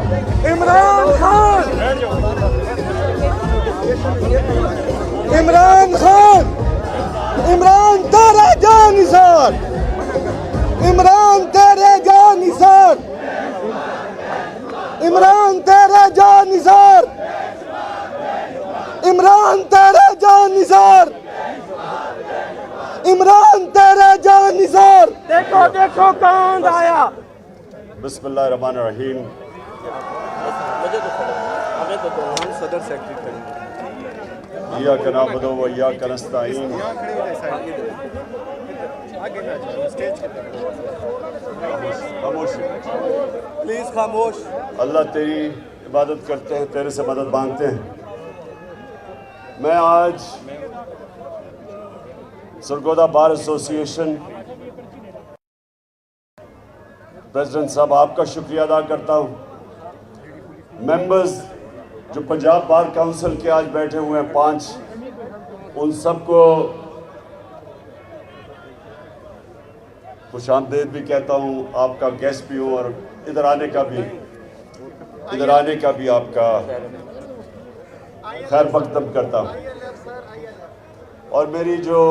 عمران خان عمران خان عمران تیرے جان نثار عمران تیرے جان نثار عمران تیرے جان نثار عمران تیرے جان نثار عمران تیرے جان نثار دیکھو دیکھو کون آیا بسم اللہ الرحمن الرحیم صدر سیکرٹری ایاک نعبد و ایاک نستعین خاموش پلیز خاموش. اللہ تیری عبادت کرتے ہیں، تیرے سے مدد مانگتے ہیں. میں آج سرگودا بار ایسوسی ایشن پریزیڈنٹ صاحب آپ کا شکریہ ادا کرتا ہوں. ممبرز جو پنجاب بار کونسل کے آج بیٹھے ہوئے ہیں 5، ان سب کو خوش آمدید بھی کہتا ہوں، آپ کا گیسٹ بھی ہوں، اور ادھر آنے کا بھی آپ کا خیر مقدم کرتا ہوں. اور میری جو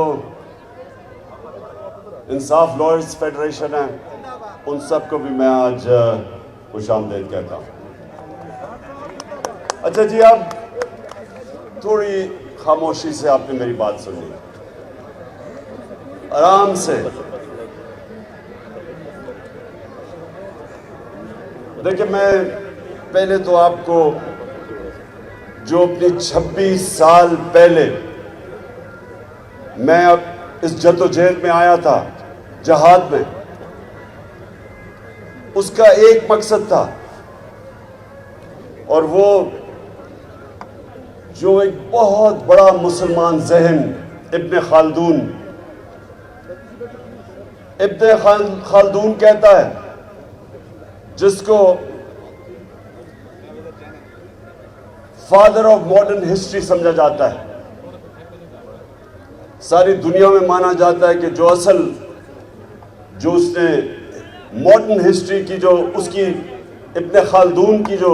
انصاف لائرز فیڈریشن ہے ان سب کو بھی میں آج خوش آمدید کہتا ہوں. اچھا جی، اب تھوڑی خاموشی سے آپ نے میری بات سنی، آرام سے. دیکھیں، میں پہلے تو آپ کو جو اپنی 26 سال پہلے میں اب اس جد و جہد میں آیا تھا، جہاد میں، اس کا ایک مقصد تھا، اور وہ جو ایک بہت بڑا مسلمان ذہن ابن خلدون کہتا ہے، جس کو فادر آف ماڈرن ہسٹری سمجھا جاتا ہے. ساری دنیا میں مانا جاتا ہے کہ جو اس نے ماڈرن ہسٹری کی جو اس کی ابن خلدون کی جو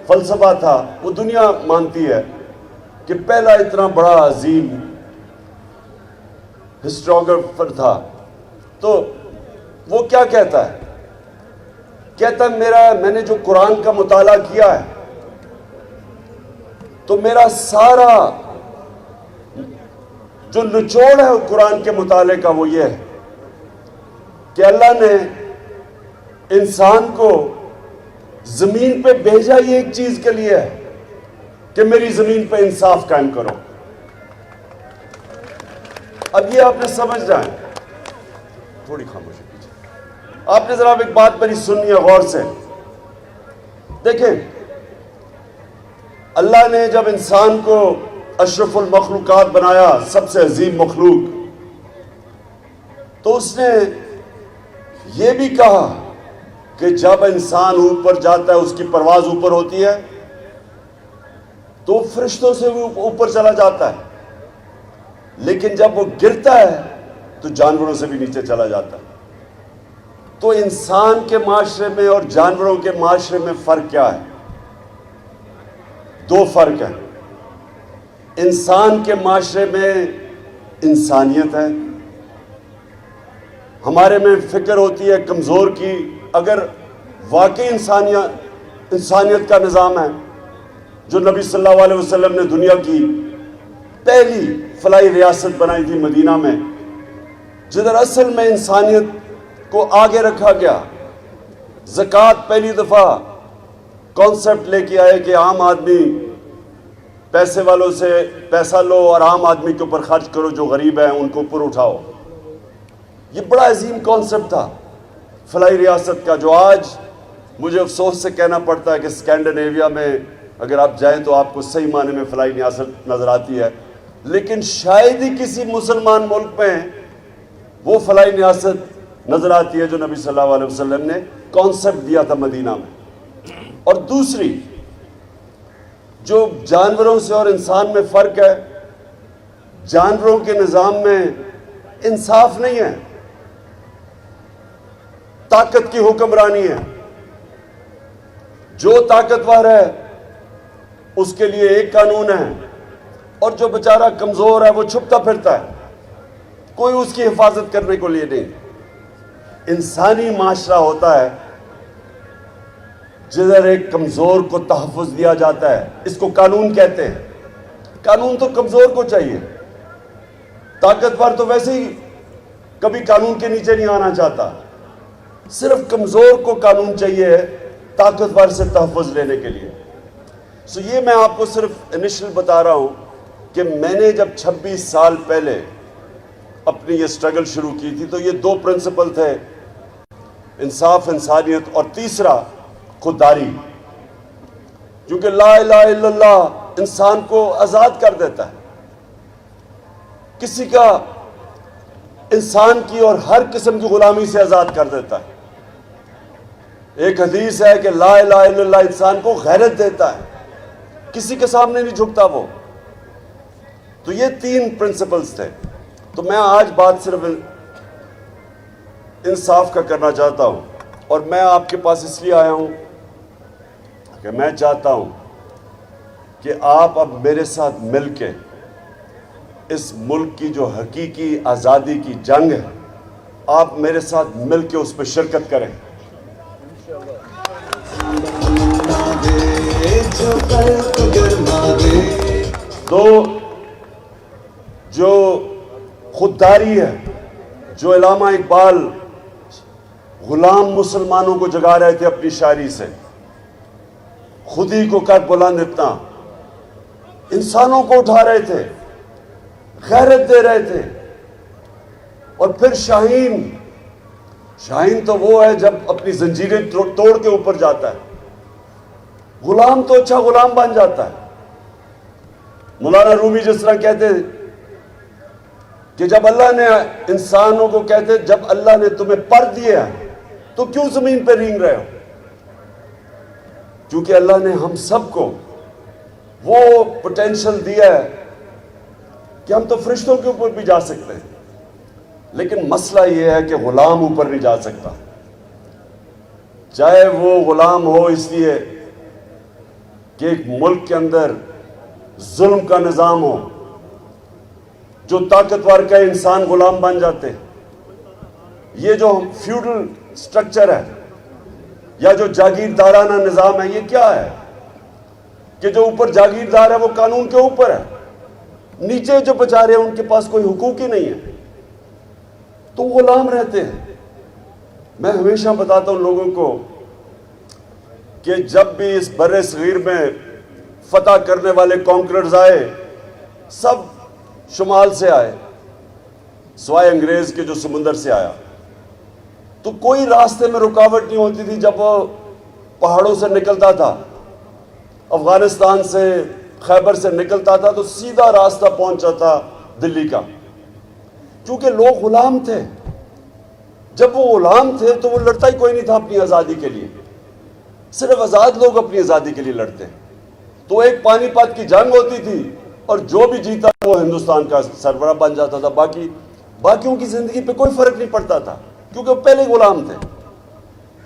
فلسفہ تھا، وہ دنیا مانتی ہے کہ پہلا اتنا بڑا عظیم ہسٹوریوگرافر تھا. تو وہ کیا کہتا ہے؟ کہتا ہے میں نے جو قرآن کا مطالعہ کیا ہے تو میرا سارا جو نچوڑ ہے قرآن کے مطالعے کا وہ یہ ہے کہ اللہ نے انسان کو زمین پہ بھیجا یہ ایک چیز کے لیے ہے کہ میری زمین پہ انصاف قائم کرو. اب یہ آپ نے سمجھ جائیں، تھوڑی خاموشی کیجیے، آپ نے ذرا ایک بات میری سننی ہے غور سے. دیکھیں، اللہ نے جب انسان کو اشرف المخلوقات بنایا، سب سے عظیم مخلوق، تو اس نے یہ بھی کہا کہ جب انسان اوپر جاتا ہے، اس کی پرواز اوپر ہوتی ہے، تو فرشتوں سے بھی اوپر چلا جاتا ہے، لیکن جب وہ گرتا ہے تو جانوروں سے بھی نیچے چلا جاتا ہے. تو انسان کے معاشرے میں اور جانوروں کے معاشرے میں فرق کیا ہے؟ 2 فرق ہیں. انسان کے معاشرے میں انسانیت ہے، ہمارے میں فکر ہوتی ہے کمزور کی. اگر واقعی انسانیت کا نظام ہے جو نبی صلی اللہ علیہ وسلم نے دنیا کی پہلی فلاحی ریاست بنائی تھی مدینہ میں، جدھر اصل میں انسانیت کو آگے رکھا گیا. زکوٰۃ پہلی دفعہ کانسیپٹ لے کے آئے کہ عام آدمی پیسے والوں سے پیسہ لو اور عام آدمی کے اوپر خرچ کرو، جو غریب ہیں ان کو اوپر اٹھاؤ. یہ بڑا عظیم کانسیپٹ تھا فلاحی ریاست کا، جو آج مجھے افسوس سے کہنا پڑتا ہے کہ اسکینڈینیویا میں اگر آپ جائیں تو آپ کو صحیح معنی میں فلاحی ریاست نظر آتی ہے، لیکن شاید ہی کسی مسلمان ملک میں وہ فلاحی ریاست نظر آتی ہے جو نبی صلی اللہ علیہ وسلم نے کانسیپٹ دیا تھا مدینہ میں. اور دوسری جو جانوروں سے اور انسان میں فرق ہے، جانوروں کے نظام میں انصاف نہیں ہے، طاقت کی حکمرانی ہے. جو طاقتور ہے اس کے لیے ایک قانون ہے، اور جو بیچارہ کمزور ہے وہ چھپتا پھرتا ہے، کوئی اس کی حفاظت کرنے کو لیے نہیں۔ انسانی معاشرہ ہوتا ہے جدھر ایک کمزور کو تحفظ دیا جاتا ہے، اس کو قانون کہتے ہیں۔ قانون تو کمزور کو چاہیے، طاقتور تو ویسے ہی کبھی قانون کے نیچے نہیں آنا چاہتا، صرف کمزور کو قانون چاہیے طاقتور سے تحفظ لینے کے لیے۔ سو یہ میں آپ کو صرف انیشل بتا رہا ہوں کہ میں نے جب 26 سال پہلے اپنی یہ سٹرگل شروع کی تھی تو یہ دو پرنسپل تھے، انصاف، انسانیت، اور تیسرا خودداری، کیونکہ لا الہ الا اللہ انسان کو آزاد کر دیتا ہے، کسی کا انسان کی اور ہر قسم کی غلامی سے آزاد کر دیتا ہے۔ ایک حدیث ہے کہ لا الہ الا اللہ انسان کو غیرت دیتا ہے، کسی کے سامنے نہیں جھکتا وہ۔ تو یہ تین پرنسپلز تھے۔ تو میں آج بات صرف انصاف کا کرنا چاہتا ہوں، اور میں آپ کے پاس اس لیے آیا ہوں کہ میں چاہتا ہوں کہ آپ اب میرے ساتھ مل کے اس ملک کی جو حقیقی آزادی کی جنگ ہے، آپ میرے ساتھ مل کے اس پہ شرکت کریں۔ جو خودداری ہے، جو علامہ اقبال غلام مسلمانوں کو جگا رہے تھے اپنی شاعری سے، خودی کو کر بلند اتنا، انسانوں کو اٹھا رہے تھے، غیرت دے رہے تھے۔ اور پھر شاہین تو وہ ہے جب اپنی زنجیریں توڑ کے اوپر جاتا ہے، غلام تو اچھا غلام بن جاتا ہے۔ مولانا رومی جس طرح کہتے کہ جب اللہ نے انسانوں کو کہتے جب اللہ نے تمہیں پر دیے ہیں تو کیوں زمین پہ رینگ رہے ہو؟ کیونکہ اللہ نے ہم سب کو وہ پوٹینشل دیا ہے کہ ہم تو فرشتوں کے اوپر بھی جا سکتے ہیں، لیکن مسئلہ یہ ہے کہ غلام اوپر نہیں جا سکتا، چاہے وہ غلام ہو اس لیے کہ ایک ملک کے اندر ظلم کا نظام ہو، جو طاقتور کا انسان غلام بن جاتے۔ یہ جو فیوڈل سٹرکچر ہے یا جو جاگیردارانہ نظام ہے، یہ کیا ہے کہ جو اوپر جاگیردار ہے وہ قانون کے اوپر ہے، نیچے جو بیچارے ہیں ان کے پاس کوئی حقوق ہی نہیں ہے، تو غلام رہتے ہیں۔ میں ہمیشہ بتاتا ہوں لوگوں کو کہ جب بھی اس بر صغیر میں فتح کرنے والے کانکررز آئے، سب شمال سے آئے سوائے انگریز کے جو سمندر سے آیا، تو کوئی راستے میں رکاوٹ نہیں ہوتی تھی۔ جب وہ پہاڑوں سے نکلتا تھا، افغانستان سے، خیبر سے نکلتا تھا، تو سیدھا راستہ پہنچا تھا دلی کا، کیونکہ لوگ غلام تھے۔ جب وہ غلام تھے تو وہ لڑتا ہی کوئی نہیں تھا اپنی آزادی کے لیے، صرف آزاد لوگ اپنی آزادی کے لیے لڑتے۔ تو ایک پانی پت کی جنگ ہوتی تھی اور جو بھی جیتا وہ ہندوستان کا سربراہ بن جاتا تھا، باقیوں کی زندگی پہ کوئی فرق نہیں پڑتا تھا، کیونکہ وہ پہلے غلام تھے۔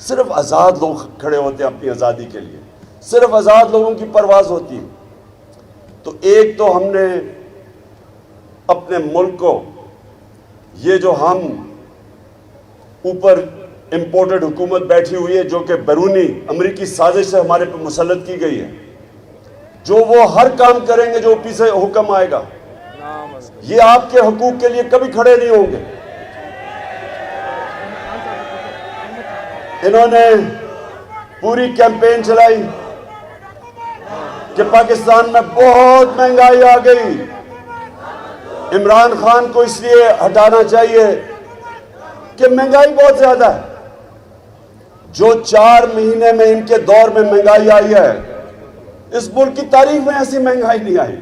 صرف آزاد لوگ کھڑے ہوتے ہیں اپنی آزادی کے لیے، صرف آزاد لوگوں کی پرواز ہوتی ہے۔ تو ایک تو ہم نے اپنے ملک کو، یہ جو ہم اوپر امپورٹڈ حکومت بیٹھی ہوئی ہے جو کہ بیرونی امریکی سازش سے ہمارے پہ مسلط کی گئی ہے، جو وہ ہر کام کریں گے جو اوپر سے حکم آئے گا، یہ آپ کے حقوق کے لیے کبھی کھڑے نہیں ہوں گے۔ انہوں نے پوری کیمپین چلائی کہ پاکستان میں بہت مہنگائی آ گئی، عمران خان کو اس لیے ہٹانا چاہیے کہ مہنگائی بہت زیادہ ہے۔ جو 4 مہینے میں ان کے دور میں مہنگائی آئی ہے، اس ملک کی تاریخ میں ایسی مہنگائی نہیں آئی۔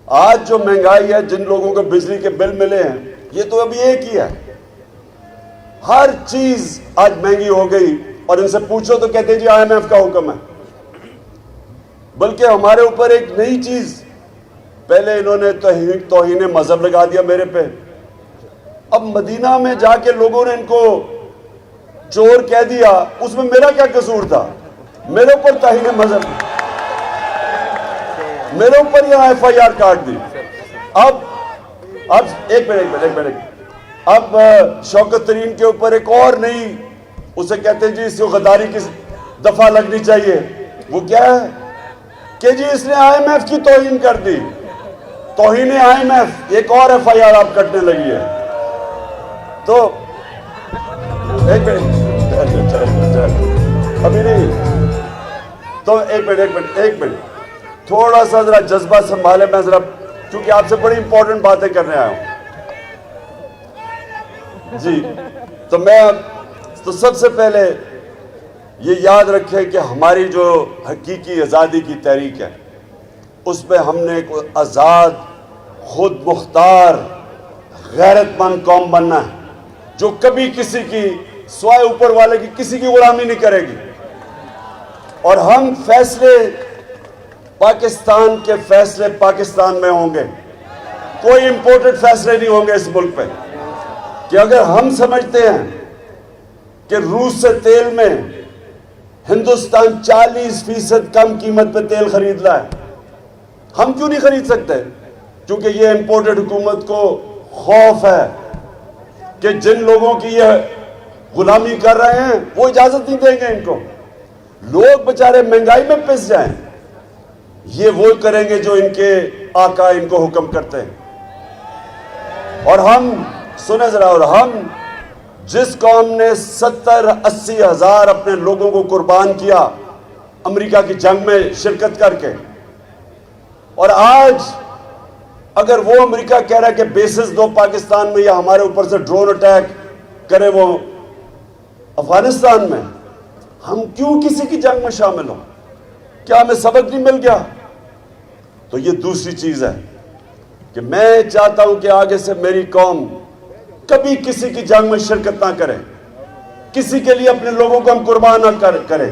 آج جو مہنگائی ہے، جن لوگوں کو بجلی کے بل ملے ہیں، یہ تو ابھی ایک ہی ہے۔ ہر چیز آج مہنگی ہو گئی، اور ان سے پوچھو تو کہتے ہیں جی IMF کا حکم ہے۔ بلکہ ہمارے اوپر ایک نئی چیز، پہلے انہوں نے توہین مذہب لگا دیا میرے پہ، اب مدینہ میں جا کے لوگوں نے ان کو چور کہہ دیا، اس میں میرا کیا قصور تھا؟ میرے اوپر توہین مذہب کی، میرے اوپر یہاں ایف آئی آر کاٹ دی. اب ایک منٹ اب شوکت ترین کے اوپر ایک اور نئی، اسے کہتے ہیں جی اس کو غداری کی دفعہ لگنی چاہیے. وہ کیا ہے کہ جی اس نے آئی ایم ایف کی توہین کر دی. توہین آئی ایم ایف، ایک اور ایف آئی آر آپ کٹنے لگی ہے. تو ایک منٹ ابھی نہیں، تو ایک منٹ تھوڑا سا ذرا جذبہ سنبھالے. میں ذرا کیونکہ آپ سے بڑی امپورٹنٹ باتیں کرنے آیا ہوں جی. تو سب سے پہلے یہ یاد رکھیں کہ ہماری جو حقیقی آزادی کی تحریک ہے اس پہ ہم نے ایک آزاد، خود مختار، غیرت مند قوم بننا ہے جو کبھی کسی کی سوائے اوپر والے کی کسی کی غلامی نہیں کرے گی. اور ہم فیصلے پاکستان کے فیصلے پاکستان میں ہوں گے، کوئی امپورٹڈ فیصلے نہیں ہوں گے اس ملک پہ. کہ اگر ہم سمجھتے ہیں کہ روس سے تیل میں ہندوستان 40% کم قیمت پہ تیل خرید رہا ہے، ہم کیوں نہیں خرید سکتے؟ کیونکہ یہ امپورٹڈ حکومت کو خوف ہے کہ جن لوگوں کی یہ غلامی کر رہے ہیں وہ اجازت نہیں دیں گے ان کو. لوگ بچارے مہنگائی میں پس جائیں، یہ وہ کریں گے جو ان کے آقا ان کو حکم کرتے ہیں. اور ہم سنیں ذرا، اور ہم جس قوم نے 70-80 ہزار اپنے لوگوں کو قربان کیا امریکہ کی جنگ میں شرکت کر کے، اور آج اگر وہ امریکہ کہہ رہا ہے کہ بیسز دو پاکستان میں یا ہمارے اوپر سے ڈرون اٹیک کرے وہ افغانستان میں، ہم کیوں کسی کی جنگ میں شامل ہوں؟ کیا ہمیں سبق نہیں مل گیا؟ تو یہ دوسری چیز ہے کہ میں چاہتا ہوں کہ آگے سے میری قوم کبھی کسی کی جنگ میں شرکت نہ کرے، کسی کے لیے اپنے لوگوں کو ہم قربان نہ کرے.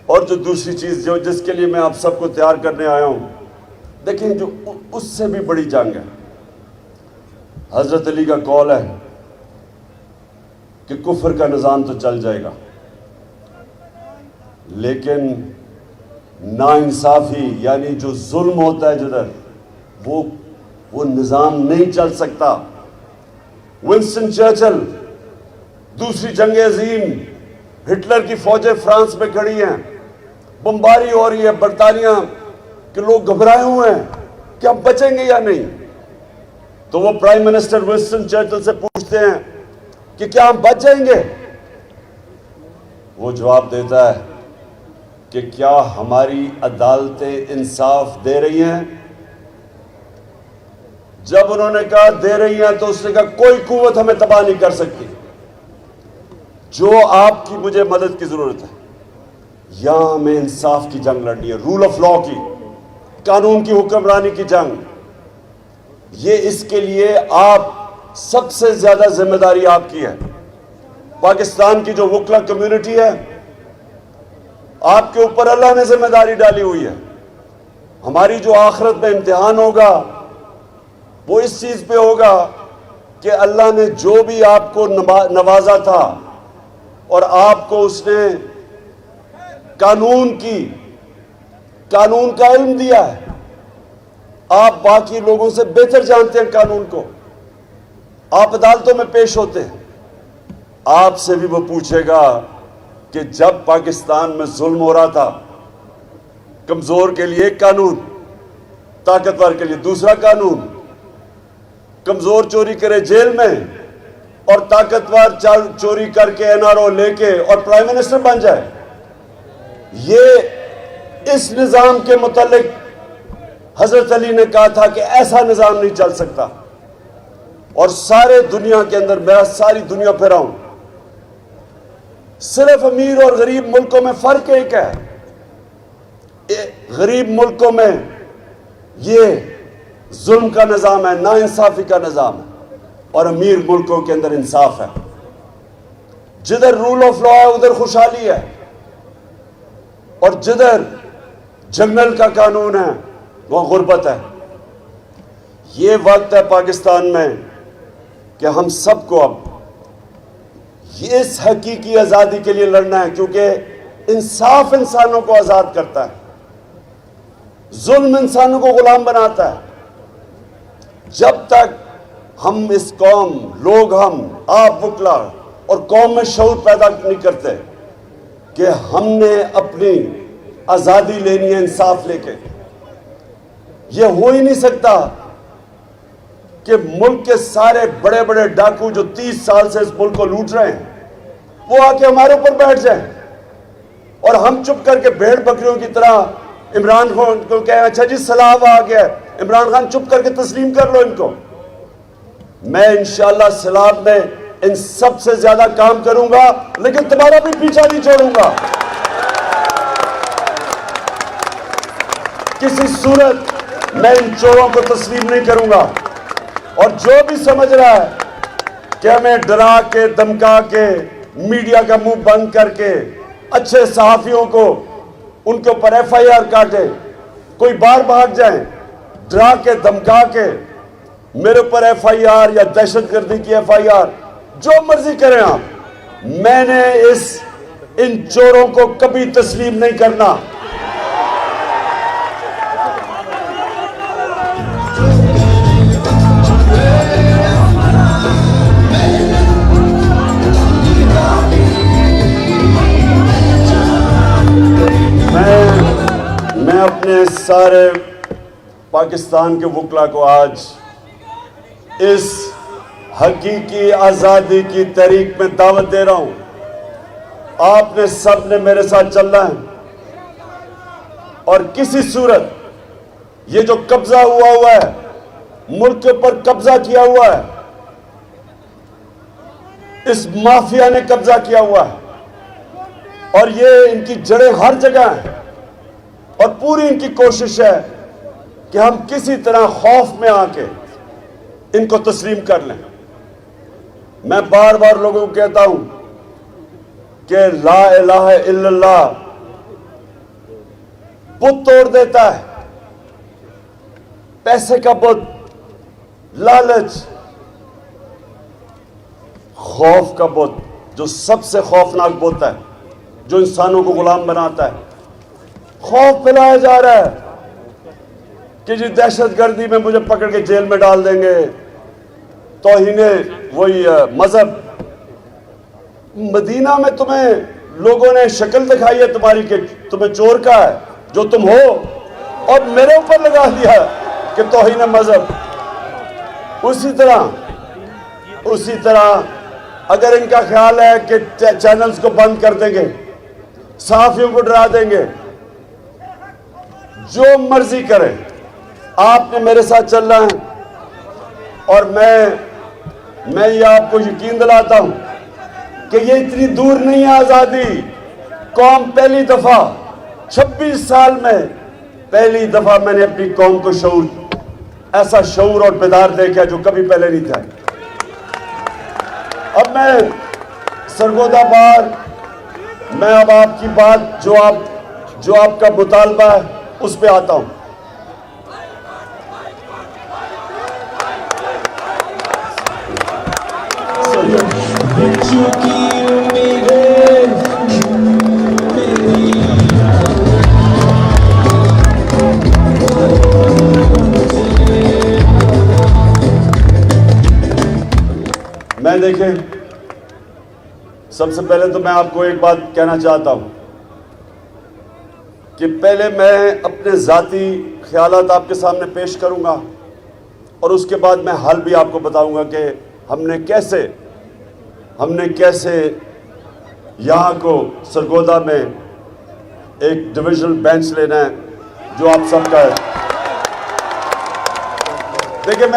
اور جو دوسری چیز جس کے لیے میں آپ سب کو تیار کرنے آیا ہوں، دیکھیں جو اس سے بھی بڑی جنگ ہے. حضرت علی کا قول ہے کہ کفر کا نظام تو چل جائے گا لیکن ناانصافی یعنی جو ظلم ہوتا ہے جدھر وہ نظام نہیں چل سکتا. ونسٹن چرچل، دوسری جنگ عظیم، ہٹلر کی فوجیں فرانس میں کھڑی ہیں، بمباری ہو رہی ہے برطانیہ کے لوگ گھبرائے ہوئے ہیں کہ ہم بچیں گے یا نہیں. تو وہ پرائم منسٹر ونسٹن چرچل سے پوچھتے ہیں کہ کیا ہم بچ جائیں گے؟ وہ جواب دیتا ہے کہ کیا ہماری عدالتیں انصاف دے رہی ہیں؟ جب انہوں نے کہا دے رہی ہیں تو اس نے کہا کوئی قوت ہمیں تباہ نہیں کر سکتی. جو آپ کی مجھے مدد کی ضرورت ہے، یہاں ہمیں انصاف کی جنگ لڑنی ہے، رول آف لا کی، قانون کی حکمرانی کی جنگ. یہ اس کے لیے آپ سب سے زیادہ ذمہ داری آپ کی ہے. پاکستان کی جو وکلا کمیونٹی ہے، آپ کے اوپر اللہ نے ذمہ داری ڈالی ہوئی ہے. ہماری جو آخرت میں امتحان ہوگا وہ اس چیز پہ ہوگا کہ اللہ نے جو بھی آپ کو نوازا تھا اور آپ کو اس نے قانون کا علم دیا ہے، آپ باقی لوگوں سے بہتر جانتے ہیں قانون کو، آپ عدالتوں میں پیش ہوتے ہیں. آپ سے بھی وہ پوچھے گا کہ جب پاکستان میں ظلم ہو رہا تھا، کمزور کے لیے ایک قانون، طاقتور کے لیے دوسرا قانون، کمزور چوری کرے جیل میں اور طاقتور چوری کر کے این آر او لے کے اور پرائم منسٹر بن جائے. یہ اس نظام کے متعلق حضرت علی نے کہا تھا کہ ایسا نظام نہیں چل سکتا. اور سارے دنیا کے اندر، میں ساری دنیا پھرا ہوں، صرف امیر اور غریب ملکوں میں فرق ایک ہے. غریب ملکوں میں یہ ظلم کا نظام ہے، ناانصافی کا نظام ہے، اور امیر ملکوں کے اندر انصاف ہے. جدھر رول آف لا ہے ادھر خوشحالی ہے، اور جدھر جنگل کا قانون ہے وہ غربت ہے. یہ وقت ہے پاکستان میں کہ ہم سب کو اب یہ اس حقیقی آزادی کے لیے لڑنا ہے، کیونکہ انصاف انسانوں کو آزاد کرتا ہے، ظلم انسانوں کو غلام بناتا ہے۔ جب تک ہم اس قوم، لوگ ہم، آپ وکلا اور قوم میں شعور پیدا نہیں کرتے کہ ہم نے اپنی آزادی لینی ہے انصاف لے کے، یہ ہو ہی نہیں سکتا کہ ملک کے سارے بڑے بڑے ڈاکو جو 30 سال سے اس ملک کو لوٹ رہے ہیں وہ آ کے ہمارے اوپر بیٹھ جائیں اور ہم چپ کر کے بھیڑ بکریوں کی طرح عمران خان کو کہیں اچھا جی سیلاب آ گیا، عمران خان چپ کر کے تسلیم کر لو ان کو۔ میں انشاءاللہ سیلاب میں ان سب سے زیادہ کام کروں گا، لیکن تمہارا بھی پیچھا نہیں چھوڑوں گا۔ کسی صورت میں ان چوروں کو تسلیم نہیں کروں گا، اور جو بھی سمجھ رہا ہے کہ ہمیں ڈرا کے دھمکا کے میڈیا کا منہ بند کر کے اچھے صحافیوں کو ان کے اوپر ایف آئی آر کاٹے، کوئی باہر بھاگ جائیں، ڈرا کے دھمکا کے میرے اوپر ایف آئی آر یا دہشت گردی کی ایف آئی آر، جو مرضی کریں آپ، میں نے ان چوروں کو کبھی تسلیم نہیں کرنا۔ میں اپنے سارے پاکستان کے وکلا کو آج اس حقیقی آزادی کی تحریک میں دعوت دے رہا ہوں۔ آپ نے سب نے میرے ساتھ چلنا ہے، اور کسی صورت یہ جو قبضہ ہوا ہے، ملک کے اوپر قبضہ کیا ہوا ہے، اس مافیا نے قبضہ کیا ہوا ہے، اور یہ ان کی جڑیں ہر جگہ ہیں، اور پوری ان کی کوشش ہے کہ ہم کسی طرح خوف میں آ کے ان کو تسلیم کر لیں۔ میں بار بار لوگوں کو کہتا ہوں کہ لا الہ الا اللہ بت توڑ دیتا ہے، پیسے کا بت، لالچ، خوف کا بت جو سب سے خوفناک بت ہے، جو انسانوں کو غلام بناتا ہے۔ خوف پھیلایا جا رہا ہے کہ جی دہشت گردی میں مجھے پکڑ کے جیل میں ڈال دیں گے، توہین وہی مذہب۔ مدینہ میں تمہیں لوگوں نے شکل دکھائی ہے تمہاری کہ تمہیں چور کا ہے جو تم ہو، اور میرے اوپر لگا دیا کہ توہین مذہب۔ اسی طرح اگر ان کا خیال ہے کہ چینلز کو بند کر دیں گے، صحافیوں کو ڈرا دیں گے، جو مرضی کریں، آپ نے میرے ساتھ چلنا ہے، اور میں یہ آپ کو یقین دلاتا ہوں کہ یہ اتنی دور نہیں ہے آزادی۔ قوم پہلی دفعہ 26 سال میں پہلی دفعہ میں نے اپنی قوم کو ایسا شعور اور بیدار دیکھا جو کبھی پہلے نہیں تھا۔ اب میں سرگودا بار، میں اب آپ کی بات جو آپ کا مطالبہ ہے اس پہ آتا ہوں۔ میں دیکھیں، سب سے پہلے تو میں آپ کو ایک بات کہنا چاہتا ہوں کہ پہلے میں اپنے ذاتی خیالات آپ کے سامنے پیش کروں گا، اور اس کے بعد میں حل بھی آپ کو بتاؤں گا کہ ہم نے کیسے یہاں کو سرگودا میں ایک ڈویژنل بینچ لینا ہے جو آپ سب کا ہے۔ دیکھیں،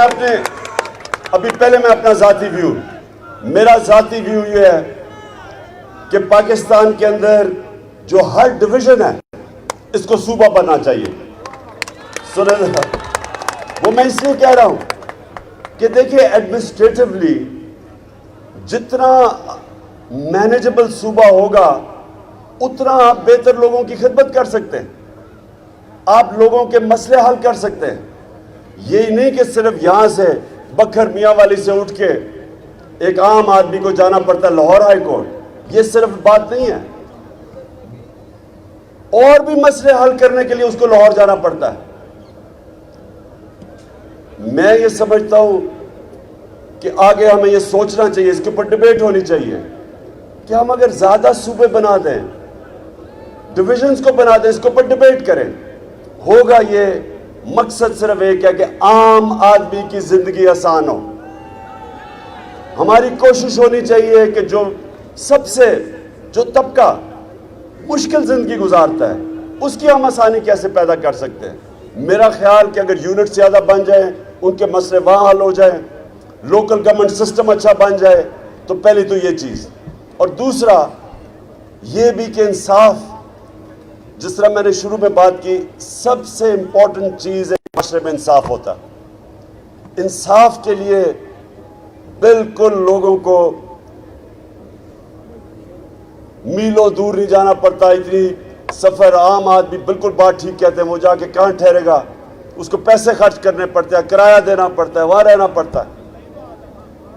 پہلے میں اپنا ذاتی ویو، میرا ذاتی ویو یہ ہے کہ پاکستان کے اندر جو ہر ڈویژن ہے اس کو صوبہ بننا چاہیے۔ وہ میں اس لیے کہہ رہا ہوں کہ دیکھیں، ایڈمنسٹریٹولی جتنا مینیجبل صوبہ ہوگا اتنا آپ بہتر لوگوں کی خدمت کر سکتے ہیں، آپ لوگوں کے مسئلے حل کر سکتے ہیں۔ یہی نہیں کہ صرف یہاں سے بکھر میاں والی سے اٹھ کے ایک عام آدمی کو جانا پڑتا ہے لاہور ہائی کورٹ. یہ صرف بات نہیں ہے, اور بھی مسئلے حل کرنے کے لیے اس کو لاہور جانا پڑتا ہے. میں یہ سمجھتا ہوں کہ آگے ہمیں یہ سوچنا چاہیے, اس کے اوپر ڈیبیٹ ہونی چاہیے کہ ہم اگر زیادہ صوبے بنا دیں, ڈویژنز کو بنا دیں, اس کے اوپر ڈیبیٹ کریں. ہوگا یہ مقصد صرف ایک ہے کہ عام آدمی کی زندگی آسان ہو. ہماری کوشش ہونی چاہیے کہ جو طبقہ مشکل زندگی گزارتا ہے اس کی ہم آسانی کیسے پیدا کر سکتے ہیں. میرا خیال کہ اگر یونٹ زیادہ بن جائیں, ان کے مسئلے وہاں حل ہو جائیں, لوکل گورنمنٹ سسٹم اچھا بن جائے, تو پہلی تو یہ چیز. اور دوسرا یہ بھی کہ انصاف, جس طرح میں نے شروع میں بات کی, سب سے امپورٹنٹ چیز ہے معاشرے میں انصاف ہوتا. انصاف کے لیے بالکل لوگوں کو میلوں دور نہیں جانا پڑتا. اتنی سفر عام آدمی بالکل بات ٹھیک کہتے ہیں, وہ جا کے کہاں ٹھہرے گا, اس کو پیسے خرچ کرنے پڑتے ہیں, کرایہ دینا پڑتا ہے, وہاں رہنا پڑتا ہے.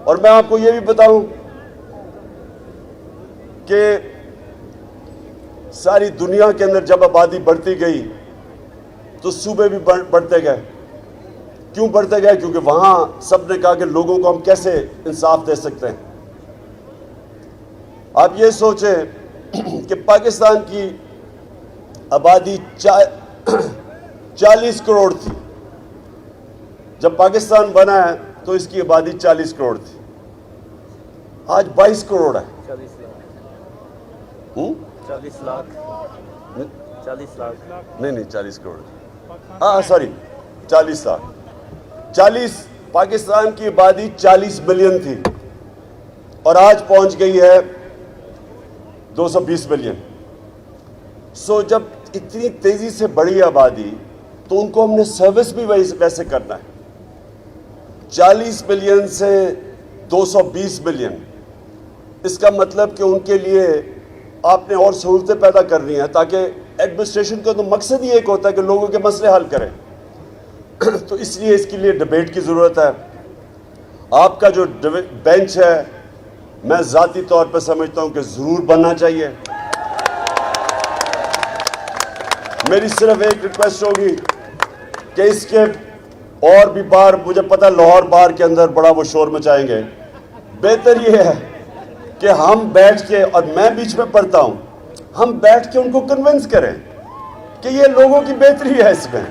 اور میں آپ کو یہ بھی بتاؤں کہ ساری دنیا کے اندر جب آبادی بڑھتی گئی تو صوبے بھی بڑھتے گئے. کیوں بڑھتے گئے؟ کیونکہ وہاں سب نے کہا کہ لوگوں کو ہم کیسے انصاف دے سکتے ہیں. آپ یہ سوچیں کہ پاکستان کی آبادی 40 کروڑ تھی. جب پاکستان بنا ہے تو اس کی آبادی 40 کروڑ تھی. آج 22 کروڑ ہے. 40 لاکھ نہیں 40 کروڑ, ہاں سوری 40 لاکھ. پاکستان کی آبادی 40 ملین تھی اور آج پہنچ گئی ہے 220 ملین. سو جب اتنی تیزی سے بڑھی آبادی تو ان کو ہم نے سروس بھی ویسے کرنا ہے. 40 ملین سے 220 ملین, اس کا مطلب کہ ان کے لیے آپ نے اور سہولتیں پیدا کرنی ہیں, تاکہ ایڈمنسٹریشن کا تو مقصد ہی ایک ہوتا ہے کہ لوگوں کے مسئلے حل کریں. تو اس لیے اس کے لیے ڈیبیٹ کی ضرورت ہے. آپ کا جو بینچ ہے, میں ذاتی طور پہ سمجھتا ہوں کہ ضرور بننا چاہیے. میری صرف ایک ریکویسٹ ہوگی کہ اس کے اور بھی بار, مجھے پتہ لاہور بار کے اندر بڑا وہ شور مچائیں گے, بہتر یہ ہے کہ ہم بیٹھ کے, اور میں بیچ میں پڑھتا ہوں, ہم بیٹھ کے ان کو کنونس کریں کہ یہ لوگوں کی بہتری ہے اس میں.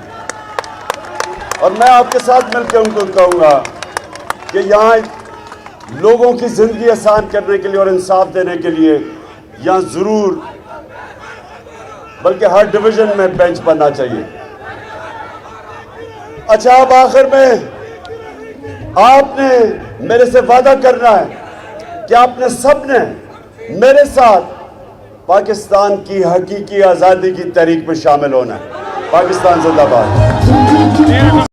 اور میں آپ کے ساتھ مل کے ان کو کہوں گا کہ یہاں لوگوں کی زندگی آسان کرنے کے لیے اور انصاف دینے کے لیے یہاں ضرور, بلکہ ہر ڈویژن میں بینچ بننا چاہیے. اچھا, اب آخر میں آپ نے میرے سے وعدہ کرنا ہے کہ آپ نے سب نے میرے ساتھ پاکستان کی حقیقی آزادی کی تحریک میں شامل ہونا ہے. پاکستان زندہ باد.